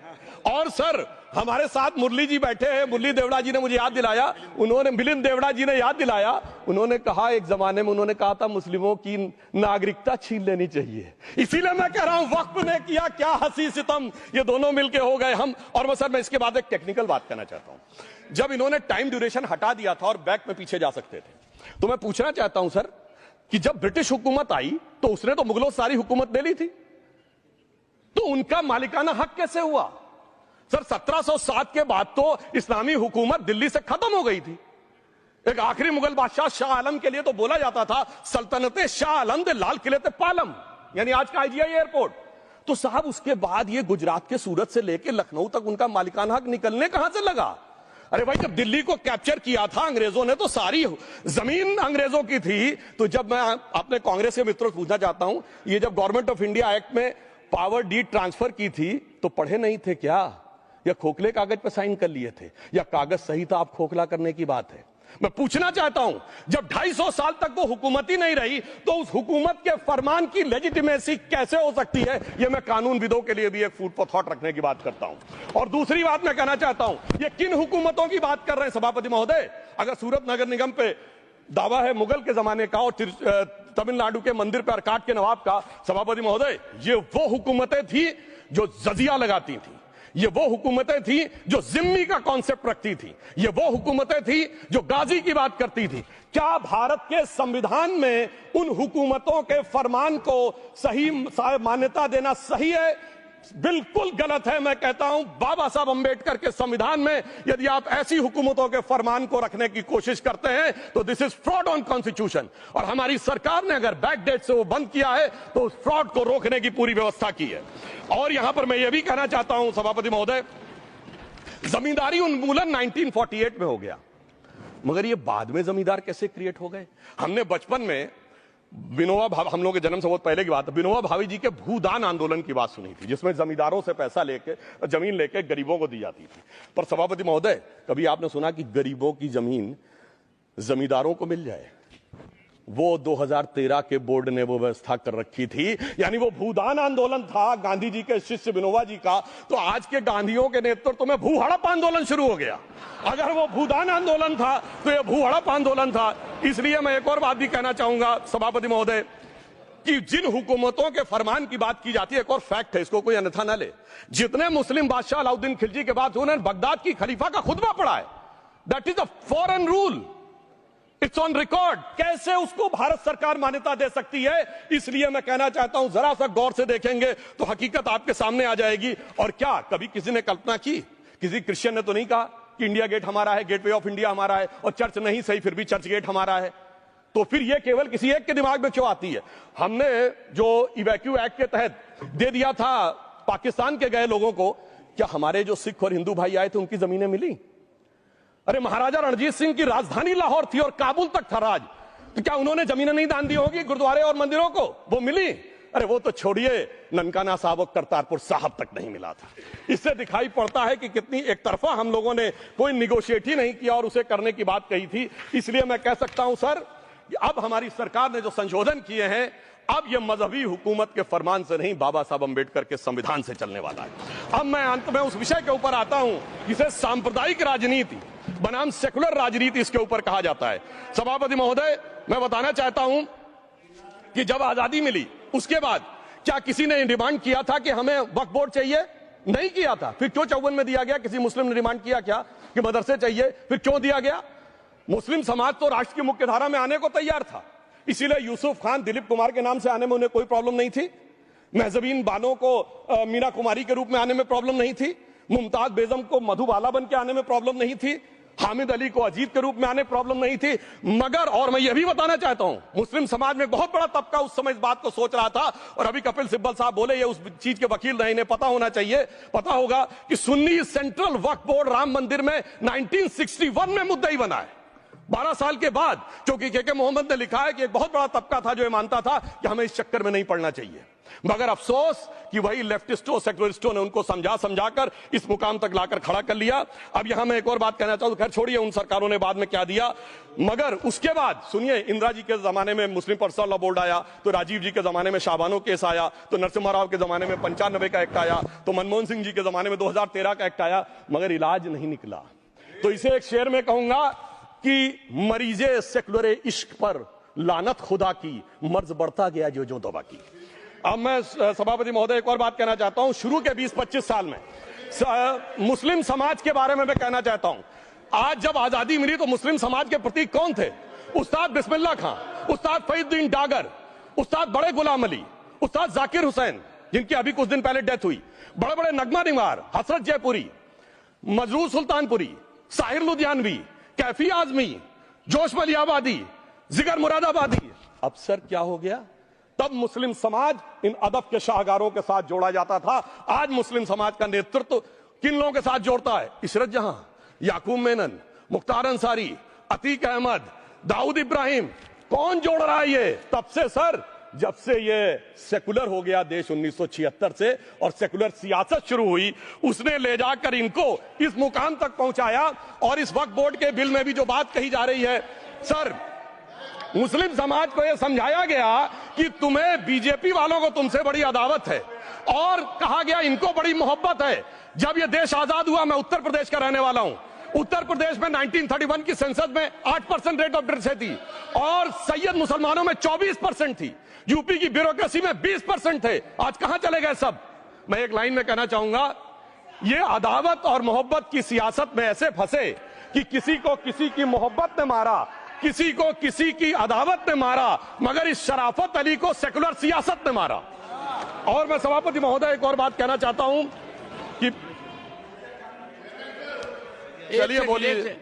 और सर, हमारे साथ मुरली जी बैठे हैं, मुरली देवड़ा जी ने मुझे याद दिलाया, उन्होंने, मिलिंद देवड़ा जी ने याद दिलाया, उन्होंने कहा एक जमाने में उन्होंने कहा था मुस्लिमों की नागरिकता छीन लेनी चाहिए। इसीलिए मैं कह रहा हूं, वक्त ने किया क्या हसी सितम, ये दोनों मिलके हो गए हम। और सर, मैं इसके बाद एक टेक्निकल बात करना चाहता हूं। जब इन्होंने टाइम ड्यूरेशन हटा दिया था और बैक में पीछे जा सकते थे, तो मैं पूछना चाहता हूं सर कि जब ब्रिटिश हुकूमत आई तो उसने तो मुगलों सारी हुकूमत ले ली थी, तो उनका मालिकाना हक कैसे हुआ? सर, 1707 के बाद तो इस्लामी हुकूमत दिल्ली से खत्म हो गई थी। एक आखिरी मुगल बादशाह शाह आलम के लिए तो बोला जाता था सल्तनते शाह आलम दे लाल किले ते पालम, यानी आज का IGI एयरपोर्ट। तो साहब उसके बाद ये गुजरात के सूरत से लेकर लखनऊ तक उनका मालिकाना हक निकलने कहां से लगा? अरे भाई, जब दिल्ली को कैप्चर किया था अंग्रेजों ने तो सारी जमीन अंग्रेजों की थी। तो जब मैं अपने कांग्रेस के मित्रों से पूछना चाहता हूं, ये जब गवर्नमेंट ऑफ इंडिया एक्ट में पावर डीड ट्रांसफर की थी तो पढ़े नहीं थे क्या? या खोखले कागज पर साइन कर लिए थे, या कागज सही था, आप खोखला करने की बात है। मैं पूछना चाहता हूं, जब 250 साल तक वो हुकूमत ही नहीं रही तो उस हुकूमत के फरमान की लेजिटिमेसी कैसे हो सकती है? ये मैं कानूनविदों के लिए भी एक फूड फॉर थॉट रखने की बात करता हूं। और दूसरी बात मैं कहना चाहता हूं, ये किन हुकूमतों की बात कर रहे हैं सभापति महोदय? अगर सूरत नगर निगम पे दावा है मुगल के जमाने का और तमिलनाडु के मंदिर पर अरकाट के नवाब का, सभापति महोदय, ये वो हुकूमतें थी जो जजिया लगाती थी, ये वो हुकूमतें थी जो जिम्मी का कॉन्सेप्ट रखती थी, ये वो हुकूमतें थी जो गाजी की बात करती थी। क्या भारत के संविधान में उन हुकूमतों के फरमान को सही मान्यता देना सही है? बिल्कुल गलत है। मैं कहता हूं, बाबा साहब अंबेडकर के संविधान में यदि आप ऐसी हुकूमतों के फरमान को रखने की कोशिश करते हैं तो this is fraud on constitution. और हमारी सरकार ने अगर बैकडेट से वो बंद किया है तो उस फ्रॉड को रोकने की पूरी व्यवस्था की है। और यहां पर मैं ये भी कहना चाहता हूं सभापति महोदय, जमींदारी उन्मूलन 1948 में हो गया, मगर ये बाद में जमींदार कैसे क्रिएट हो गए? हमने बचपन में विनोबा भावे, हम लोग के जन्म से बहुत पहले की बात है, विनोबा भावे जी के भूदान आंदोलन की बात सुनी थी, जिसमें जमींदारों से पैसा लेके जमीन लेके गरीबों को दी जाती थी। पर सभापति महोदय, कभी आपने सुना कि गरीबों की जमीन जमींदारों को मिल जाए? वो 2013 के बोर्ड ने वो व्यवस्था कर रखी थी। यानी वो भूदान आंदोलन था गांधी जी के शिष्य विनोबा जी का, तो आज के गांधियों के नेतृत्व में भू हड़प आंदोलन शुरू हो गया। अगर वो भूदान आंदोलन था तो ये भू हड़प आंदोलन था। इसलिए मैं एक और बात भी कहना चाहूंगा सभापति महोदय, कि जिन हुकूमतों के फरमान की बात की जाती है, एक और फैक्ट है, इसको कोई अन्यथा न ले, जितने मुस्लिम बादशाह अलाउद्दीन खिलजी के बाद उन्होंने बगदाद की खलीफा का खुतबा पढ़ा है। That is a foreign rule, it's on record. कैसे उसको भारत सरकार मान्यता दे सकती है? इसलिए मैं कहना चाहता हूं, जरा सा गौर से देखेंगे तो हकीकत आपके सामने आ जाएगी। और क्या कभी किसी ने कल्पना की, किसी क्रिश्चियन ने तो नहीं कहा कि इंडिया गेट हमारा है, गेटवे ऑफ इंडिया हमारा है, और चर्च नहीं सही फिर भी चर्च गेट हमारा है? तो फिर यह केवल किसी एक के दिमाग में क्यों आती है? हमने जो इवैक्यू एक्ट के तहत दे दिया था पाकिस्तान के गए लोगों को, क्या हमारे जो सिख और हिंदू भाई आए थे उनकी जमीनें मिली? अरे महाराजा रणजीत सिंह की राजधानी लाहौर थी और काबुल तक था राज, तो क्या उन्होंने जमीनें नहीं दान दी होगी गुरुद्वारे और मंदिरों को? वो मिली। अरे वो तो छोड़िए, ननकाना साहब और करतारपुर साहब तक नहीं मिला था। इससे दिखाई पड़ता है कि कितनी एक तरफा हम लोगों ने कोई निगोशिएट ही नहीं किया और उसे करने की बात कही थी। इसलिए मैं कह सकता हूं सर, अब हमारी सरकार ने जो संशोधन किए हैं, अब यह मजहबी हुकूमत के फरमान से नहीं, बाबा साहब अंबेडकर के संविधान से चलने वाला है। अब मैं अंत में उस विषय के ऊपर आता हूं जिसे सांप्रदायिक राजनीति बनाम सेकुलर राजनीति इसके ऊपर कहा जाता है। सभापति महोदय, मैं बताना चाहता हूं कि जब आजादी मिली उसके बाद क्या किसी ने डिमांड किया था कि हमें वक्फ बोर्ड चाहिए? नहीं किया था। फिर क्यों 54 में दिया गया? किसी मुस्लिम ने डिमांड किया क्या कि मदरसे चाहिए? फिर क्यों दिया गया? मुस्लिम समाज तो राष्ट्र की मुख्य धारा में आने को तैयार था, इसीलिए यूसुफ खान, दिलीप कुमार के नाम से आने में उन्हें कोई प्रॉब्लम नहीं थी। महजबीन बानो को मीना कुमारी के रूप में आने में प्रॉब्लम नहीं थी। मुमताज बेगम को मधुबाला बन के आने में प्रॉब्लम नहीं थी। हामिद अली को अजीत के रूप में आने प्रॉब्लम नहीं थी। मगर, और मैं यह भी बताना चाहता हूं, मुस्लिम समाज में बहुत बड़ा तबका उस समय इस बात को सोच रहा था, और अभी कपिल सिब्बल साहब बोले, ये उस चीज के वकील नहीं, इन्हें पता होना चाहिए, पता होगा कि सुन्नी सेंट्रल वक्फ बोर्ड राम मंदिर में 1961 में मुद्दई बना है, 12 साल के बाद। क्योंकि के मोहम्मद ने लिखा है कि एक बहुत बड़ा तबका था जो ये मानता था कि हमें इस चक्कर में नहीं पड़ना चाहिए। मगर अफसोस कि वही लेफ्टिस्टों, सेकुलरिस्टों ने उनको समझाकर इस मुकाम तक लाकर खड़ा कर लिया। अब यहां मैं एक और बात कहना चाहूं, खैर छोड़िए उन सरकारों ने बाद में क्या दिया, मगर उसके बाद सुनिए, इंदिरा जी के जमाने में मुस्लिम पर्सनल लॉ बोर्ड आया, तो राजीव जी के जमाने में शाहबानो केस आया, तो नरसिम्हा राव के जमाने में 95 का एक्ट आया, तो मनमोहन सिंह जी के जमाने में 2013 का एक्ट आया, मगर इलाज नहीं निकला। तो इसे एक शेर में कहूंगा कि मरीजे सेकुलर इश्क पर लानत खुदा की, मर्ज बढ़ता गया जो जो दवा की। अब मैं सभापति महोदय एक और बात कहना चाहता हूं, शुरू के 20-25 साल में मुस्लिम समाज के बारे में मैं कहना चाहता हूं। आज जब आजादी मिली तो मुस्लिम समाज के प्रतीक कौन थे? उस्ताद बिस्मिल्लाह खां, उस्ताद फरीदुद्दीन डागर, उस्ताद बड़े गुलाम अली, उस्ताद जाकिर हुसैन, जिनकी अभी कुछ दिन पहले डेथ हुई, बड़े बड़े नगमा निवार, हसरत जयपुरी, मजरूर सुल्तानपुरी, साहिर लुधियानवी, कैफी आजमी, जोश मलियाबादी, जिगर मुरादाबादी। अब सर क्या हो गया? तब मुस्लिम समाज इन अदब के शाहकारों के साथ जोड़ा जाता था। आज मुस्लिम समाज का नेतृत्व किन लोगों के साथ जोड़ता है? इशरत जहां, याकूब मेनन, मुख्तार अंसारी, अतीक अहमद, दाऊद इब्राहिम, कौन जोड़ रहा है ये? तब से सर जब से ये सेकुलर हो गया देश 1976 से और सेकुलर सियासत शुरू हुई, उसने ले जाकर इनको इस मुकाम तक पहुंचाया। और इस वक्फ बोर्ड के बिल में भी जो बात कही जा रही है, सर, मुस्लिम समाज को यह समझाया गया कि तुम्हें बीजेपी वालों को तुमसे बड़ी अदावत है और कहा गया इनको बड़ी मोहब्बत है। जब यह देश आजाद हुआ, मैं उत्तर प्रदेश का रहने वाला हूं, उत्तर प्रदेश में 1931 की संसद में 8% रेट ऑफ डेथ थी और सैयद मुसलमानों में 24% थी। यूपी की ब्यूरोक्रेसी में 20% थे। आज कहां चले गए सब? मैं एक लाइन में कहना चाहूंगा, ये अदावत और मोहब्बत की सियासत में ऐसे फंसे कि किसी को किसी की मोहब्बत ने मारा, किसी को किसी की अदावत ने मारा, मगर इस शराफत अली को सेकुलर सियासत ने मारा। और मैं सभापति महोदय एक और बात कहना चाहता हूं कि चलिए बोलिए।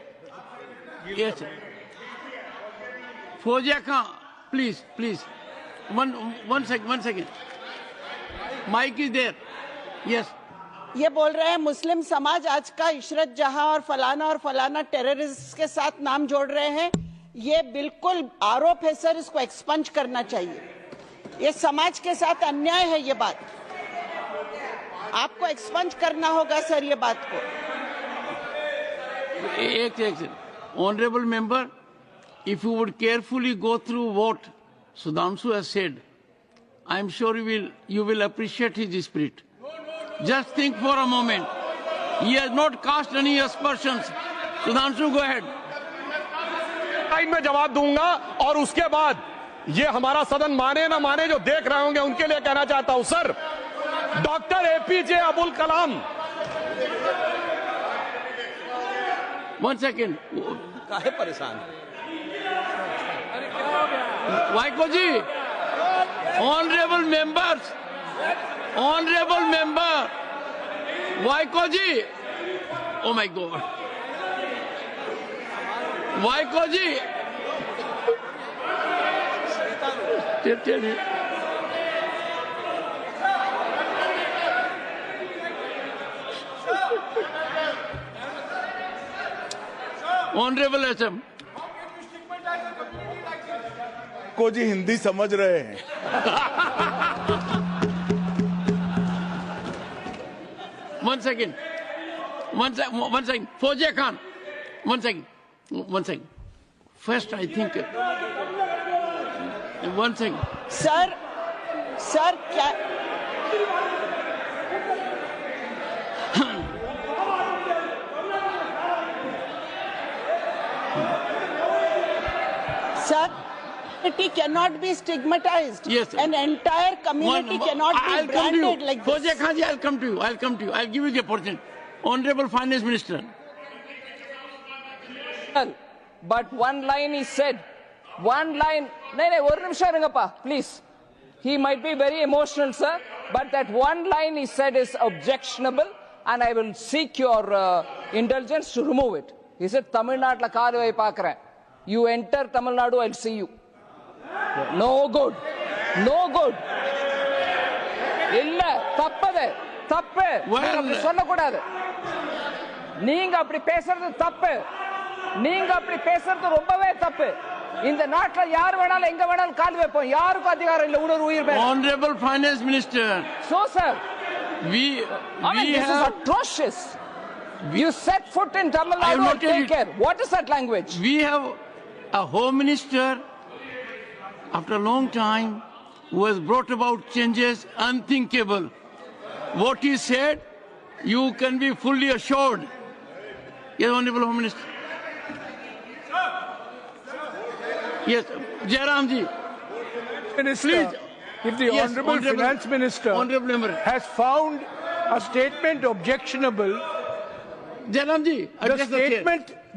Fauzia Khan, please one second, mic is there. Yes, ये बोल रहे हैं मुस्लिम समाज आज का इशरत जहां और फलाना टेररिस्ट के साथ नाम जोड़ रहे हैं। ये बिल्कुल आरोप है सर, इसको एक्सपंज करना चाहिए। ये समाज के साथ अन्याय है। ये बात आपको एक्सपंज करना होगा सर, ये बात को। एक honourable member, if you would carefully go through what Sudhanshu has said, I am sure you will appreciate his spirit. Just think for a moment. He has not cast any aspersions. Sudhanshu, go ahead. Time में जवाब दूंगा और उसके बाद ये हमारा सदन माने ना माने, जो देख रहे होंगे उनके लिए कहना चाहता हूं, sir, doctor APJ Abdul Kalam. One second. काहे परेशान? Vaiko ji, honourable member, Vaiko ji, oh my God, Vaiko ji, honourable SM को जी हिंदी समझ रहे हैं। One second. Fauziya Khan, one second. First, I think. One second. Sir क्या Sir, community cannot be stigmatized. Yes, sir. An entire community cannot be branded like this. Fauziya Khan ji, I'll come to you. I'll give you the opportunity. Honorable Finance Minister. But one line he said. One line. No, one nimisham irungappa, please. He might be very emotional, sir, but that one line he said is objectionable, and I will seek your indulgence to remove it. He said, Tamil Nadu la kaaru vai paakren. You enter Tamil Nadu, I'll see you. No good. No good. Illa, tappadu. Tappu. Neenga appadi sollakudadu. Neenga appadi pesuradhu tappu. Neenga appadi pesuradhu rombave tappu. இந்த நாட்டுல யார் வேணாலும் எங்க வேணாலும் கால் வைப்போம். யாருக்கும் அதிகாரம் இல்ல ஒரு உயிர் மேல. Honorable Finance Minister. So sir, this is atrocious. You set foot in Tamil Nadu and take care. What is that language? We have a Home Minister after a long time who has brought about changes unthinkable. What he said, you can be fully assured. Yes, Honorable Home Minister. Yes, Jairam ji. Minister, please. If the Honorable Finance Minister has found a statement objectionable, Jairam ji,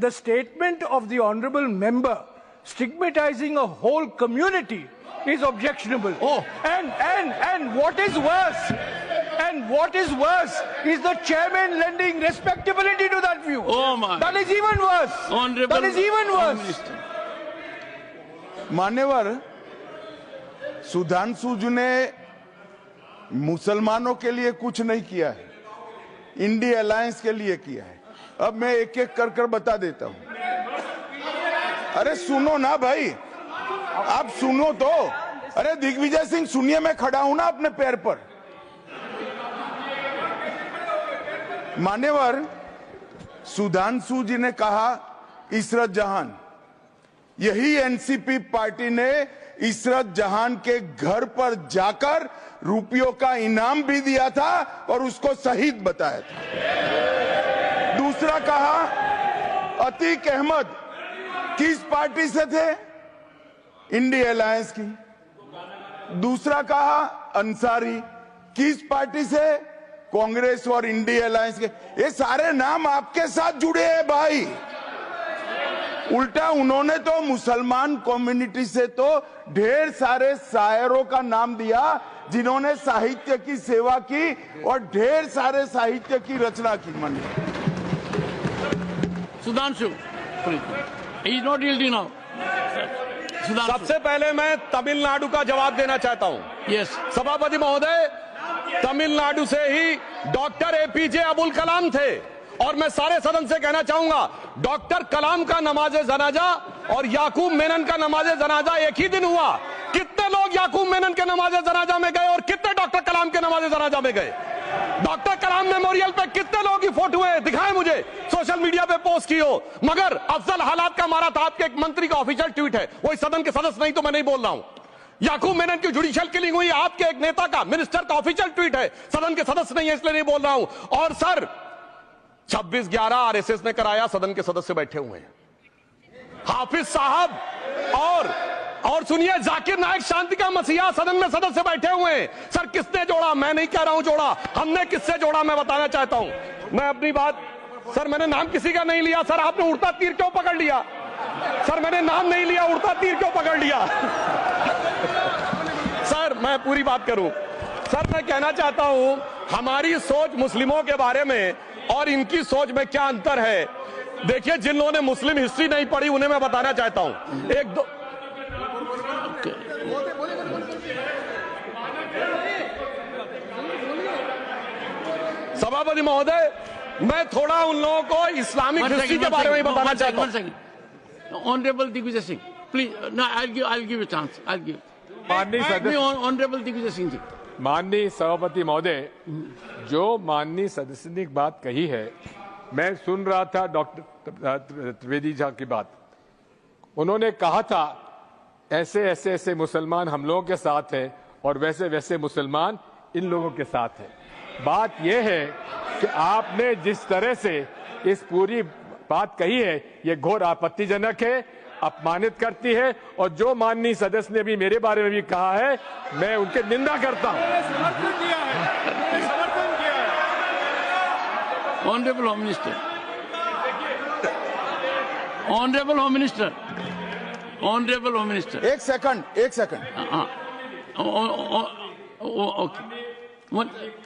the statement of the Honorable Member stigmatizing a whole community is objectionable. Oh. And what is worse is the chairman lending respectability to that view. Oh my. That is even worse. Honorable that is even worse. Minister. मान्यवर, सुधांशु जी ने मुसलमानों के लिए कुछ नहीं किया है, India alliance के लिए किया है। अब मैं एक एक कर बता देता हूं। अरे सुनो ना भाई, आप सुनो तो। अरे दिग्विजय सिंह सुनिए, मैं खड़ा हूं ना अपने पैर पर। मान्यवर सुधांशु जी ने कहा इशरत जहां, यही एनसीपी पार्टी ने इशरत जहां के घर पर जाकर रुपयों का इनाम भी दिया था और उसको शहीद बताया था। दूसरा कहा अतीक अहमद किस पार्टी से थे? इंडिया अलायंस की। दूसरा कहा अंसारी किस पार्टी से? कांग्रेस और इंडिया अलायंस के। ये सारे नाम आपके साथ जुड़े हैं भाई। उल्टा उन्होंने तो मुसलमान कम्युनिटी से तो ढेर सारे शायरों का नाम दिया जिन्होंने साहित्य की सेवा की और ढेर सारे साहित्य की रचना की। मन Sudhanshu, he is not yielding now. Sudhanshu. सबसे पहले मैं तमिलनाडु का जवाब देना चाहता हूं। यस सभापति महोदय, तमिलनाडु से ही डॉक्टर एपीजे अब्दुल कलाम थे और मैं सारे सदन से कहना चाहूंगा डॉक्टर कलाम का नमाजे जनाजा और याकूब मेनन का नमाजे जनाजा एक ही दिन हुआ। कितने लोग याकूब मेनन के नमाजे जनाजा में गए और कितने डॉक्टर कलाम के नमाजे जनाजा में गए? डॉक्टर कलाम मेमोरियल पे कितने लोगों की फोटो है? दिखाएं मुझे, सोशल मीडिया पे पोस्ट की हो। मगर अफजल हालात का मारा था, आपके एक मंत्री का ऑफिशियल ट्वीट है, वही सदन के सदस्य नहीं तो मैं नहीं बोल रहा हूं। याकूब मेनन की जुडिशियल किलिंग हुई, आपके एक नेता का, मिनिस्टर का ऑफिशियल ट्वीट है, सदन के सदस्य नहीं है इसलिए नहीं बोल रहा हूं। और सर 26/11 आरएसएस ने कराया, सदन के सदस्य बैठे हुए हैं। हाफिज साहब और सुनिए जाकिर नायक शांति का मसीहा सदन में सदस्य बैठे हुए हैं। सर किसने जोड़ा? मैं नहीं कह रहा हूं जोड़ा, हमने किससे जोड़ा मैं बताना चाहता हूं। मैं अपनी बात, सर मैंने नाम किसी का नहीं लिया। सर आपने उड़ता तीर क्यों पकड़ लिया? सर मैंने नाम नहीं लिया, उड़ता तीर क्यों पकड़ लिया? सर मैं पूरी बात करूं। सर मैं कहना चाहता हूं हमारी सोच मुस्लिमों के बारे में और इनकी सोच में क्या अंतर है। देखिए जिन लोगों ने मुस्लिम हिस्ट्री नहीं पढ़ी उन्हें मैं बताना चाहता हूं। एक दो सभापति महोदय, मैं थोड़ा उन लोगों को इस्लामिक हिस्ट्री के बारे में बताना चाहता हूं। Honourable Digvijaya Singh, please, no, I'll give a chance. I'll give. माननीय सदस्य, ऑनरेबल दिग्विजय सिंह जी। माननीय सभापति महोदय, जो माननीय सदस्य ने बात कही है, मैं सुन रहा था डॉक्टर त्रिवेदी जी की बात। उन्होंने कहा था ऐसे ऐसे ऐसे मुसलमान हम लोगों के साथ हैं और वैसे वैसे मुसलमान इन लोगों के साथ हैं। बात यह है कि आपने जिस तरह से इस पूरी बात कही है ये घोर आपत्तिजनक है, अपमानित करती है और जो माननीय सदस्य ने भी मेरे बारे में भी कहा है मैं उनकी निंदा करता हूं। Honourable home minister, honourable home minister, honourable home minister, एक second. Okay,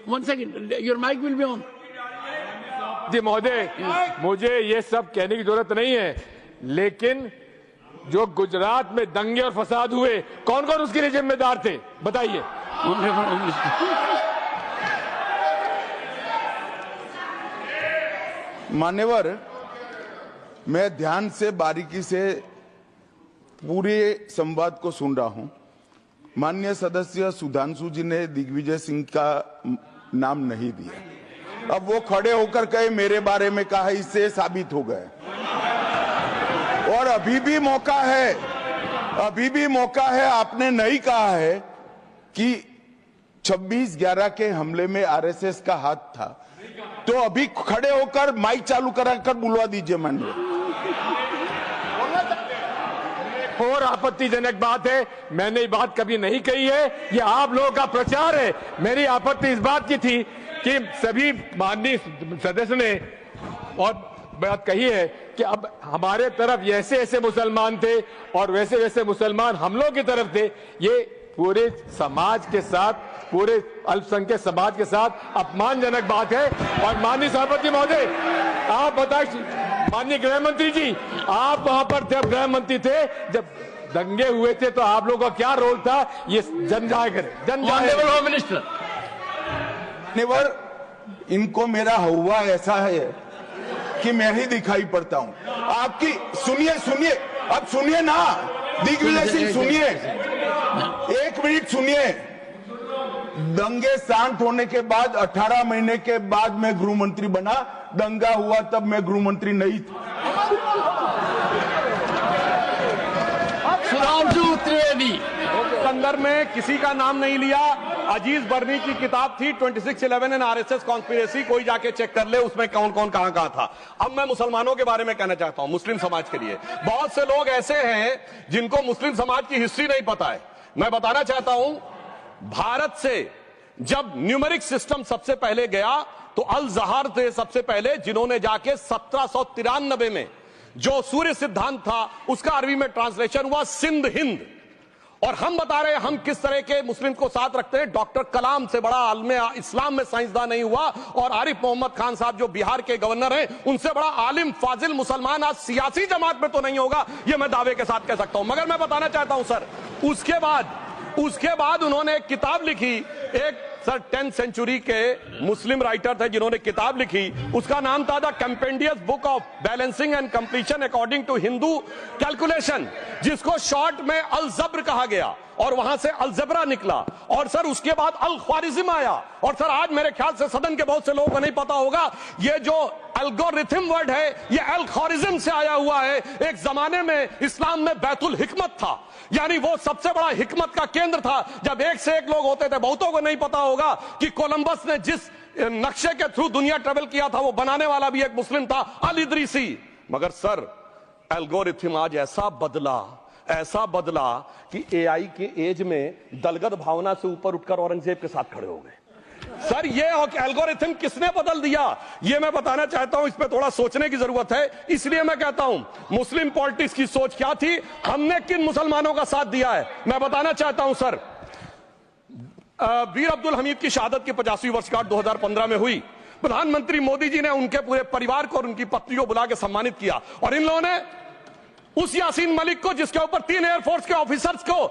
one second, your mic will be on. जी महोदय, मुझे ये सब कहने की जरूरत नहीं है, लेकिन जो गुजरात में दंगे और फसाद हुए कौन कौन उसके लिए जिम्मेदार थे बताइए। Honourable home minister. मान्यवर, मैं ध्यान से बारीकी से पूरे संवाद को सुन रहा हूं। माननीय सदस्य सुधांशु जी ने दिग्विजय सिंह का नाम नहीं दिया। अब वो खड़े होकर कहे मेरे बारे में कहा, इससे साबित हो गए। और अभी भी मौका है, आपने नहीं कहा है कि 26/11 के हमले में आरएसएस का हाथ था, तो अभी खड़े होकर माइक चालू कराकर बुलवा दीजिए। माननीय, और आपत्तिजनक बात है, मैंने ये बात कभी नहीं कही है, ये आप लोगों का प्रचार है। मेरी आपत्ति इस बात की थी कि सभी माननीय सदस्य ने और बात कही है कि अब हमारे तरफ ऐसे ऐसे मुसलमान थे और वैसे वैसे मुसलमान हम लोग की तरफ थे। ये पूरे समाज के साथ, पूरे अल्पसंख्यक समाज के साथ अपमानजनक बात है। और माननीय सभापति महोदय, आप बताइए, माननीय गृह मंत्री जी, आप वहां पर जब गृह मंत्री थे, जब दंगे हुए थे, तो आप लोगों का क्या रोल था ये जन जाहिर होम मिनिस्टर। नेवर, इनको मेरा हुआ ऐसा है कि मैं ही दिखाई पड़ता हूं। आपकी सुनिए, अब सुनिए ना दिग्विजय सिंह, सुनिए। एक मिनट सुनिए। दंगे शांत होने के बाद 18 महीने के बाद मैं गृह मंत्री बना। दंगा हुआ तब मैं गृह मंत्री नहीं था। सुधांशु त्रिवेदी। संदर्भ में किसी का नाम नहीं लिया। अजीज बर्नी की किताब थी 2611 एंड आरएसएस कॉन्स्पिरेसी, कोई जाके चेक कर ले उसमें कौन कौन कहां कहां था। अब मैं मुसलमानों के बारे में कहना चाहता हूं, मुस्लिम समाज के लिए। बहुत से लोग ऐसे हैं जिनको मुस्लिम समाज की हिस्ट्री नहीं पता है। मैं बताना चाहता हूं, भारत से जब न्यूमेरिक सिस्टम सबसे पहले गया तो अल जहार थे सबसे पहले, जिन्होंने जाके 1793 में जो सूर्य सिद्धांत था उसका अरबी में ट्रांसलेशन हुआ सिंध हिंद। और हम बता रहे हैं हम किस तरह के मुस्लिम को साथ रखते हैं। डॉक्टर कलाम से बड़ा आलिम इस्लाम में साइंसदान नहीं हुआ, और आरिफ मोहम्मद खान साहब जो बिहार के गवर्नर हैं उनसे बड़ा आलिम फाजिल मुसलमान आज सियासी जमात में तो नहीं होगा, यह मैं दावे के साथ कह सकता हूं। मगर मैं बताना चाहता हूं सर, उसके बाद उन्होंने एक किताब लिखी, एक सर 10th सेंचुरी के मुस्लिम राइटर थे जिन्होंने किताब लिखी, उसका नाम था the compendious book of balancing and completion according to Hindu calculation, जिसको शॉर्ट में अल जब्र कहा गया, और वहां से अलजबरा निकला। और सर उसके बाद अल ख्वारिज्म आया। और सर आज मेरे ख्याल से सदन के बहुत से लोगों को नहीं पता होगा, ये जो एल्गोरिथम वर्ड है ये अल ख्वारिज्म से आया हुआ है। एक जमाने में इस्लाम में बैतुल हिकमत था, यानी वो सबसे बड़ा हिकमत का केंद्र था। जब एक से एक लोग होते थे, बहुतों को नहीं पता होगा कि कोलंबस ने जिस नक्शे के थ्रू दुनिया ट्रेवल किया था वो बनाने वाला भी एक मुस्लिम था, अल इदरीसी। मगर सर एल्गोरिथम आज ऐसा बदला कि एआई के एज में दलगत भावना से ऊपर उठकर औरंगजेब के साथ खड़े हो गए। सर ये एल्गोरिथम किसने बदल दिया, ये मैं बताना चाहता हूं। इस पे थोड़ा सोचने की जरूरत है। इसलिए मैं कहता हूं मुस्लिम पॉलिटिक्स की सोच क्या थी, हमने किन मुसलमानों का साथ दिया है, मैं बताना चाहता हूं सर। वीर अब्दुल हमीद की शहादत की 50वीं वर्षगांठ 2015 में हुई। प्रधानमंत्री मोदी जी ने उनके पूरे परिवार को और उनकी पत्नी को बुला के सम्मानित किया, और इन लोगों ने उस यासीन मलिक को, जिसके ऊपर 3 एयरफोर्स के ऑफिसर्स को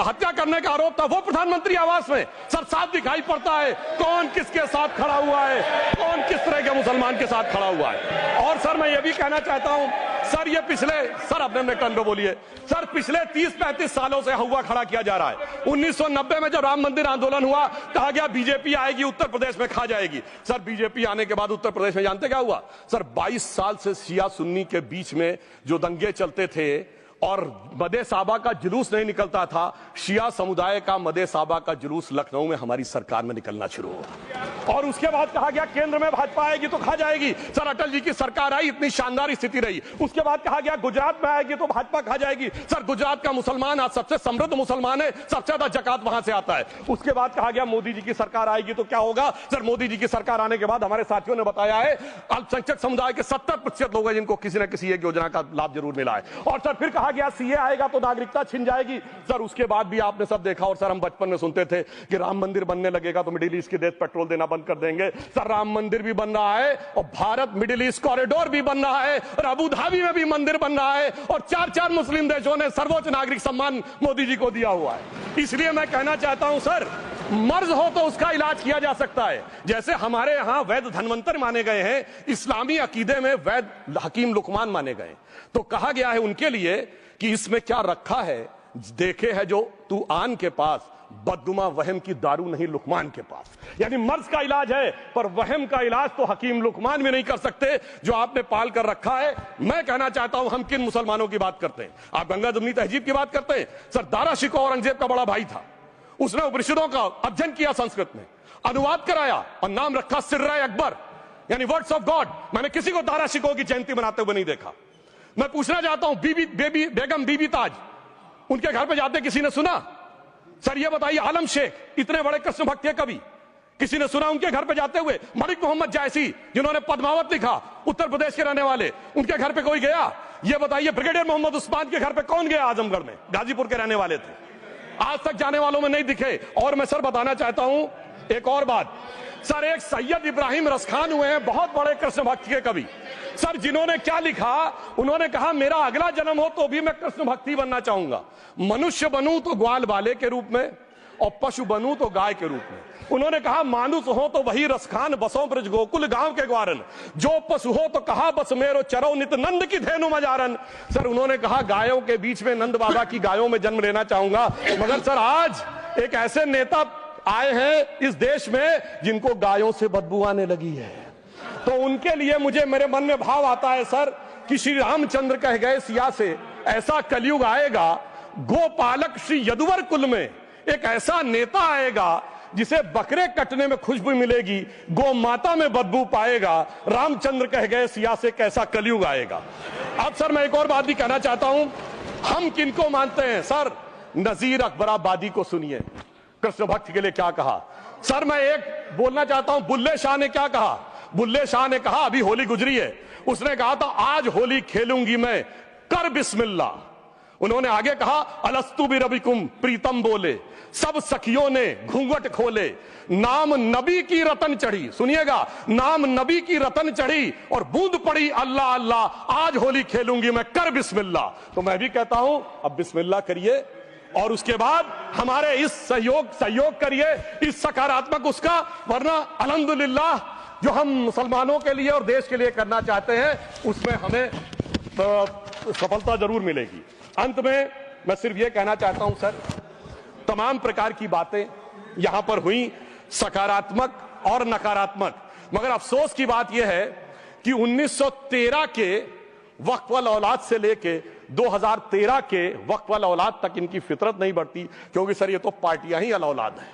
हत्या करने का आरोप था, वो प्रधानमंत्री आवास में। सर साफ दिखाई पड़ता है कौन किसके साथ खड़ा हुआ है, कौन किस तरह के मुसलमान के साथ खड़ा हुआ है। और सर मैं ये भी कहना चाहता हूं सर, ये सर अपने टर्न पे बोलिए सर, पिछले 30-35 सालों से हुआ खड़ा किया जा रहा है। 1990 में जब राम मंदिर आंदोलन हुआ, कहा गया बीजेपी आएगी उत्तर प्रदेश में खा जाएगी। सर बीजेपी आने के बाद उत्तर प्रदेश में जानते क्या हुआ सर, 22 साल से शिया सुन्नी के बीच में जो दंगे चलते थे और मदे साबा का जुलूस नहीं निकलता था, शिया समुदाय का मदे साबा का जुलूस लखनऊ में हमारी सरकार में निकलना शुरू हुआ। और उसके बाद कहा गया केंद्र में भाजपा आएगी तो खा जाएगी। सर अटल जी की सरकार आई, इतनी शानदार स्थिति रही। उसके बाद कहा गया गुजरात में आएगी तो भाजपा खा जाएगी। सर गुजरात का मुसलमान आज सबसे समृद्ध मुसलमान है, सबसे ज्यादा जकात वहां से आता है। उसके बाद कहा गया मोदी जी की सरकार आएगी तो क्या होगा। सर मोदी जी की सरकार आने के बाद हमारे साथियों ने बताया है अल्पसंख्यक समुदाय के 70% लोग हैं जिनको किसी न किसी एक योजना का लाभ जरूर मिला है। और सर फिर कहा गया सीए आएगा तो नागरिकता छिन जाएगी। सर उसके बाद भी आपने सब देखा, और सर हम बचपन में सुनते थे कि राम मंदिर बनने लगेगा तो मिडिल ईस्ट के देश पेट्रोल देना बंद कर देंगे। सर राम मंदिर भी बन रहा है, और भारत मिडिल ईस्ट कॉरिडोर भी बन रहा है, और अबू धाबी में भी मंदिर बन रहा है, और 4 मुस्लिम देशों ने सर्वोच्च नागरिक सम्मान मोदी जी को दिया हुआ है। इसलिए मैं कहना चाहता हूं सर, मर्ज हो तो उसका इलाज किया जा सकता है। जैसे हमारे यहां वैद धनवंतर माने गए हैं, इस्लामी अकीदे में वैद हकीम लुकमान माने गए, तो कहा गया है उनके लिए कि इसमें क्या रखा है, देखे है जो तू आन के पास, बदगुमा वहम की दारू नहीं लुकमान के पास। यानी मर्ज का इलाज है, पर वहम का इलाज तो हकीम लुकमान भी नहीं कर सकते जो आपने पाल कर रखा है। मैं कहना चाहता हूं हम किन मुसलमानों की बात करते हैं। आप गंगा जमुनी तहजीब की बात करते हैं। सर दारा शिकोह औरंगजेब का बड़ा भाई था, उसने उपनिषदों का अध्ययन किया, संस्कृत में अनुवाद कराया और नाम रखा सिर्राए अकबर, यानी वर्ड्स ऑफ गॉड। मैंने किसी को दारा शिकोह की जयंती मनाते हुए नहीं देखा। मैं पूछना चाहता हूं बेगम बीबी ताज, उनके घर पे जाते किसी ने सुना? सर ये बताइए, आलम शेख इतने बड़े कृष्ण भक्त के कवि, किसी ने सुना उनके घर पे जाते हुए? मलिक मोहम्मद जायसी जिन्होंने पद्मावत लिखा, उत्तर प्रदेश के रहने वाले, उनके घर पे कोई गया? ये बताइए ब्रिगेडियर मोहम्मद उस्मान के घर पे कौन गया? आजमगढ़ में, गाजीपुर के रहने वाले थे, आज तक जाने वालों में नहीं दिखे। और मैं सर बताना चाहता हूं एक और बात, सर एक सैयद इब्राहिम रसखान हुए हैं, बहुत बड़े कृष्ण भक्त के कवि। सर जिन्होंने क्या लिखा, उन्होंने कहा मेरा अगला जन्म हो तो भी मैं कृष्ण भक्ति बनना चाहूंगा, मनुष्य बनूं तो ग्वाल बाले के रूप में, और पशु बनूं तो गाय के रूप में। उन्होंने कहा मानुष हो तो वही रसखान, बसों ब्रज गोकुल गांव के ग्वारन, जो पशु हो तो कहा बस मेरो चरो नित नंद की धेनु मजारन। सर उन्होंने कहा गायों के बीच में नंद बाबा की गायों में जन्म लेना चाहूंगा, मगर सर आज एक ऐसे नेता आए हैं इस देश में जिनको गायों से बदबू आने लगी है, तो उनके लिए मुझे मेरे मन में भाव आता है सर कि श्री रामचंद्र कह गए सिया से ऐसा कलयुग आएगा, गोपालक श्री यदुवर कुल में एक ऐसा नेता आएगा जिसे बकरे कटने में खुशबू मिलेगी, गौ माता में बदबू पाएगा। रामचंद्र कह गए सिया से कैसा कलयुग आएगा। अब सर मैं एक और बात भी कहना चाहता हूं, हम किनको मानते हैं सर? नजीर अकबराबादी को सुनिए, कृष्ण भक्त के लिए क्या कहा। सर मैं एक बोलना चाहता हूं, बुल्ले शाह ने क्या कहा? बुल्ले शाह ने कहा, अभी होली गुजरी है, उसने कहा था आज होली खेलूंगी मैं, कर बिस्मिल्लाह। उन्होंने आगे कहा अलस्तु बिरबिकुम प्रीतम बोले, सब सखियों ने घूंघट खोले, नाम नबी की रतन चढ़ी, सुनिएगा, नाम नबी की रतन चढ़ी और बूंद पड़ी अल्लाह अल्लाह, आज होली खेलूंगी मैं, कर बिस्मिल्लाह। तो मैं भी कहता हूं अब बिस्मिल्लाह करिए और उसके बाद हमारे इस सहयोग करिए, इस सकारात्मक उसका, वरना अल्हम्दुलिल्लाह जो हम मुसलमानों के लिए और देश के लिए करना चाहते हैं उसमें हमें सफलता जरूर मिलेगी। अंत में मैं सिर्फ ये कहना चाहता हूं सर, तमाम प्रकार की बातें यहां पर हुई, सकारात्मक और नकारात्मक, मगर अफसोस की बात यह है कि 1913 के वक्फ वाल औलाद से लेके 2013 के वक्फ वाल औलाद तक इनकी फितरत नहीं बढ़ती, क्योंकि सर ये तो पार्टियां ही अल औलाद हैं,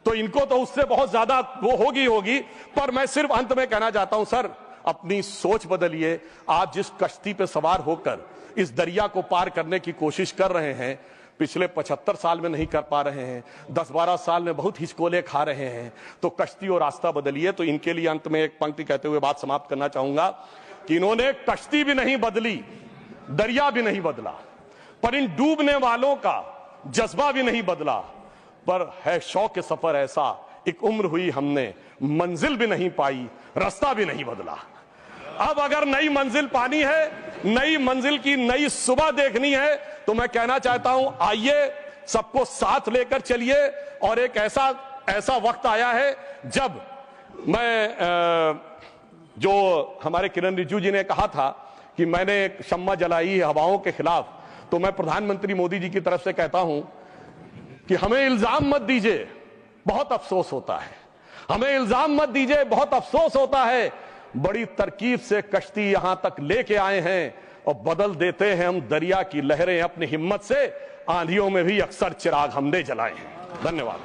तो इनको तो उससे बहुत ज्यादा वो होगी। पर मैं सिर्फ अंत में कहना चाहता हूं सर, अपनी सोच बदलिए। आप जिस कश्ती पे सवार होकर इस दरिया को पार करने की कोशिश कर रहे हैं, पिछले 75 साल में नहीं कर पा रहे हैं, 10-12 साल में बहुत हिचकोले खा रहे हैं, तो कश्ती और रास्ता बदलिए। तो इनके लिए अंत में एक पंक्ति कहते हुए बात समाप्त करना चाहूंगा कि इन्होंने कश्ती भी नहीं बदली, दरिया भी नहीं बदला, पर इन डूबने वालों का जज्बा भी नहीं बदला, पर है शौक सफर ऐसा, एक उम्र हुई हमने, मंजिल भी नहीं पाई, रास्ता भी नहीं बदला। अब अगर नई मंजिल पानी है, नई मंजिल की नई सुबह देखनी है, तो मैं कहना चाहता हूं आइए सबको साथ लेकर चलिए। और एक ऐसा वक्त आया है जब मैं जो हमारे किरण रिजिजू जी ने कहा था कि मैंने शम्मा जलाई हवाओं के खिलाफ, तो मैं प्रधानमंत्री मोदी जी की तरफ से कहता हूं कि हमें इल्जाम मत दीजिए, बहुत अफसोस होता है, हमें इल्जाम मत दीजिए, बहुत अफसोस होता है। बड़ी तरकीब से कश्ती यहां तक लेके आए हैं और बदल देते हैं हम दरिया की लहरें अपनी हिम्मत से, आंधियों में भी अक्सर चिराग हमने जलाए हैं। धन्यवाद।